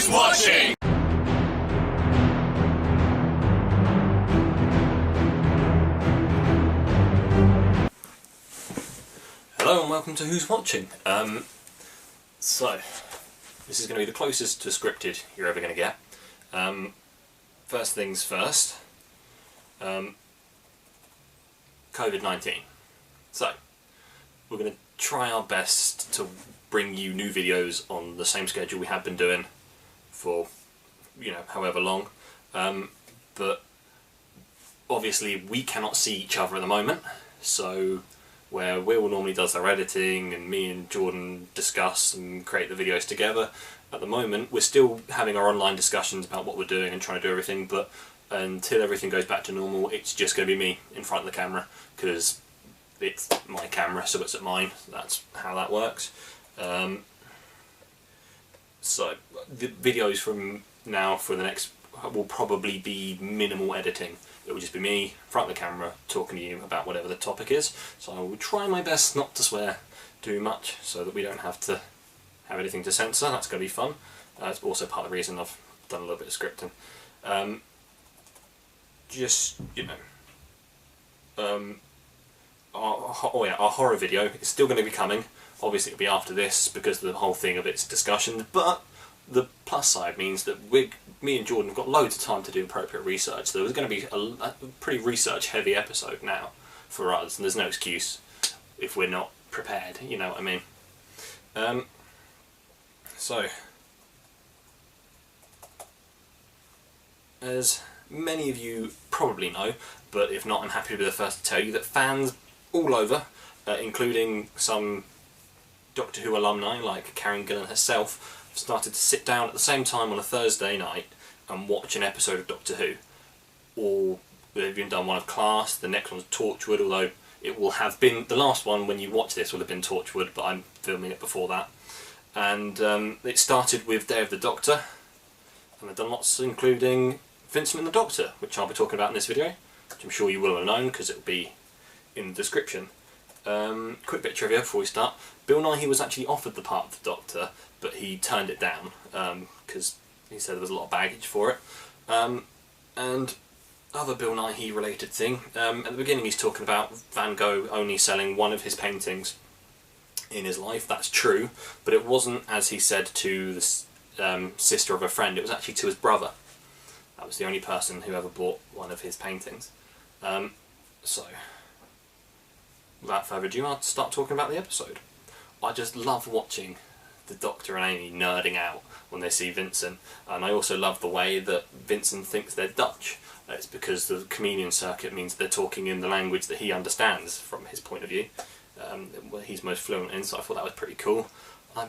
Who's watching? Hello and welcome to Who's Watching. So, this is going to be the closest to scripted you're ever going to get. First things first, COVID-19. So, we're going to try our best to bring you new videos on the same schedule we have been doing for, however long. But obviously we cannot see each other at the moment, so where Will normally does our editing and me and Jordan discuss and create the videos together, at the moment we're still having our online discussions about what we're doing and trying to do everything, but until everything goes back to normal it's just going to be me in front of the camera, because it's my camera, so it's at mine. That's how that works. So the videos from now for the next will probably be minimal editing. It will just be me in front of the camera talking to you about whatever the topic is. So I will try my best not to swear too much so that we don't have to have anything to censor. That's going to be fun. It's also part of the reason I've done a little bit of scripting. Our horror video is still going to be coming. Obviously it'll be after this because the whole thing of its discussion, but the plus side means that me and Jordan have got loads of time to do appropriate research. So there's going to be a pretty research heavy episode now for us, and there's no excuse if we're not prepared, you know what I mean. So, as many of you probably know, but if not, I'm happy to be the first to tell you that fans all over, including some Doctor Who alumni like Karen Gillan herself, have started to sit down at the same time on a Thursday night and watch an episode of Doctor Who. Or they've even done one of Class, the next one's Torchwood, although it will have been, the last one when you watch this will have been Torchwood, but I'm filming it before that. And it started with Day of the Doctor, and they've done lots including Vincent and the Doctor, which I'll be talking about in this video, which I'm sure you will have known because it will be in the description. Quick bit of trivia before we start. Bill Nighy was actually offered the part of the Doctor, but he turned it down because he said there was a lot of baggage for it. And other Bill Nighy related thing, at the beginning he's talking about Van Gogh only selling one of his paintings in his life. That's true, but it wasn't, as he said, to the sister of a friend, it was actually to his brother. That was the only person who ever bought one of his paintings. So, without further ado, I'll start talking about the episode. I just love watching the Doctor and Amy nerding out when they see Vincent, and I also love the way that Vincent thinks they're Dutch. It's because the comedian circuit means they're talking in the language that he understands from his point of view, he's most fluent in, so I thought that was pretty cool.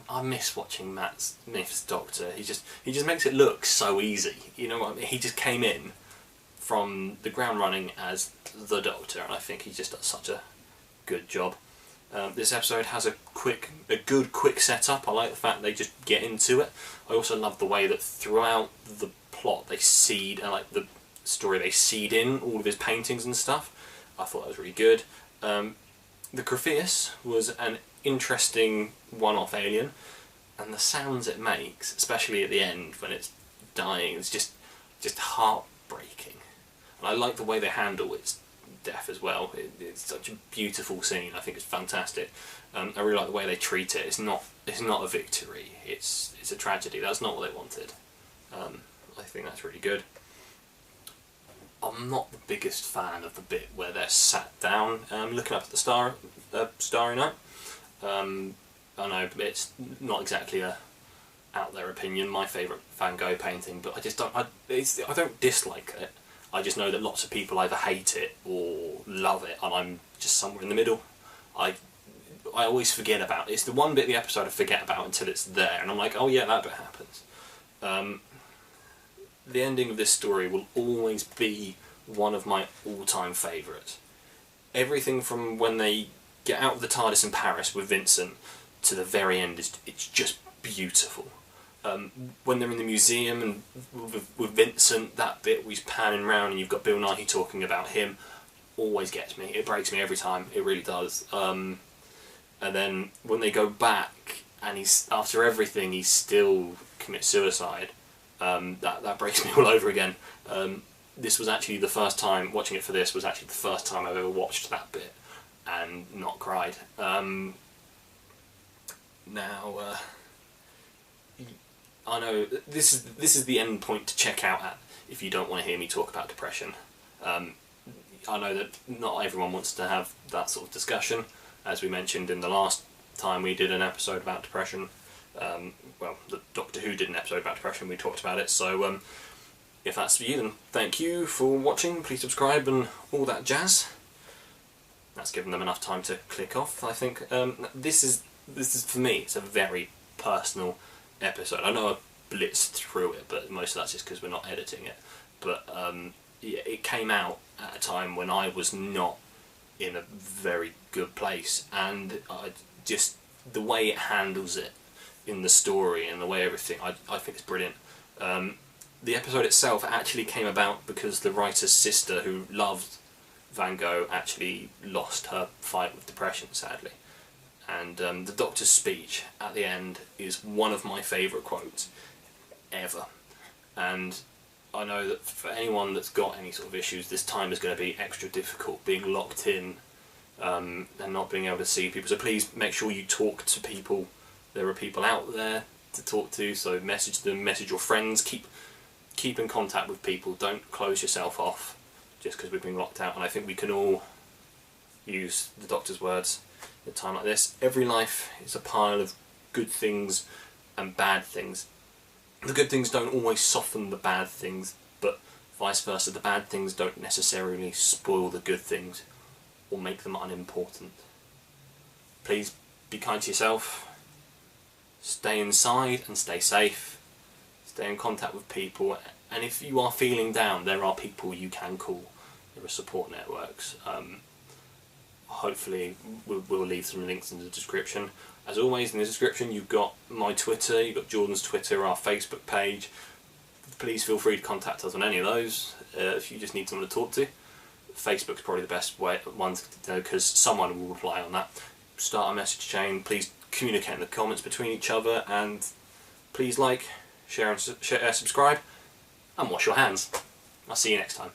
I miss watching Matt Smith's Doctor. He just makes it look so easy. You know what I mean? He just came in from the ground running as the Doctor, and I think he just does such a good job. This episode has a good quick setup. I like the fact they just get into it. I also love the way that throughout the plot they seed, and like the story, they seed in all of his paintings and stuff. I thought that was really good. The Cropheus was an interesting one-off alien, and the sounds it makes, especially at the end when it's dying, it's just heartbreaking. And I like the way they handle its death as well. It's such a beautiful scene. I think it's fantastic. I really like the way they treat it. It's not a victory. It's a tragedy. That's not what they wanted. I think that's really good. I'm not the biggest fan of the bit where they're sat down looking up at the Starry Night. I know it's not exactly a out there opinion, my favourite Van Gogh painting, but I don't dislike it. I just know that lots of people either hate it or love it, and I'm just somewhere in the middle. I always forget about it. It's the one bit of the episode I forget about until it's there, and I'm like, oh yeah, that bit happens. The ending of this story will always be one of my all-time favourites. Everything from when they get out of the TARDIS in Paris with Vincent to the very end, it's just beautiful. When they're in the museum and with Vincent, that bit where he's panning around and you've got Bill Nighy talking about him, always gets me. It breaks me every time. It really does. And then when they go back and after everything he still commits suicide, that breaks me all over again. This was actually the first time, watching it for this was actually the first time I've ever watched that bit and not cried. Now, I know this is the end point to check out at if you don't want to hear me talk about depression. I know that not everyone wants to have that sort of discussion, as we mentioned in the last time we did an episode about depression. Well, the Doctor Who did an episode about depression, we talked about it, so if that's for you, then thank you for watching, please subscribe and all that jazz. That's given them enough time to click off, I think. This is for me, it's a very personal episode. I know I blitzed through it, but most of that's just because we're not editing it. But yeah, it came out at a time when I was not in a very good place, and just the way it handles it in the story and the way everything, I think it's brilliant. The episode itself actually came about because the writer's sister, who loved Van Gogh, actually lost her fight with depression, sadly. And the Doctor's speech at the end is one of my favourite quotes ever. And I know that for anyone that's got any sort of issues, this time is going to be extra difficult, being locked in and not being able to see people. So please make sure you talk to people. There are people out there to talk to, so message them, message your friends, keep in contact with people. Don't close yourself off just because we've been locked out. And I think we can all use the Doctor's words at a time like this. Every life is a pile of good things and bad things. The good things don't always soften the bad things, but vice versa. The bad things don't necessarily spoil the good things or make them unimportant. Please be kind to yourself. Stay inside and stay safe. Stay in contact with people, and if you are feeling down, there are people you can call. There are support networks. Hopefully we'll leave some links in the description. As always, in the description you've got my Twitter, you've got Jordan's Twitter, our Facebook page. Please feel free to contact us on any of those if you just need someone to talk to. Facebook's probably the best one to know, because someone will reply on that. Start a message chain. Please communicate in the comments between each other, and please like, share and subscribe, and wash your hands. I'll see you next time.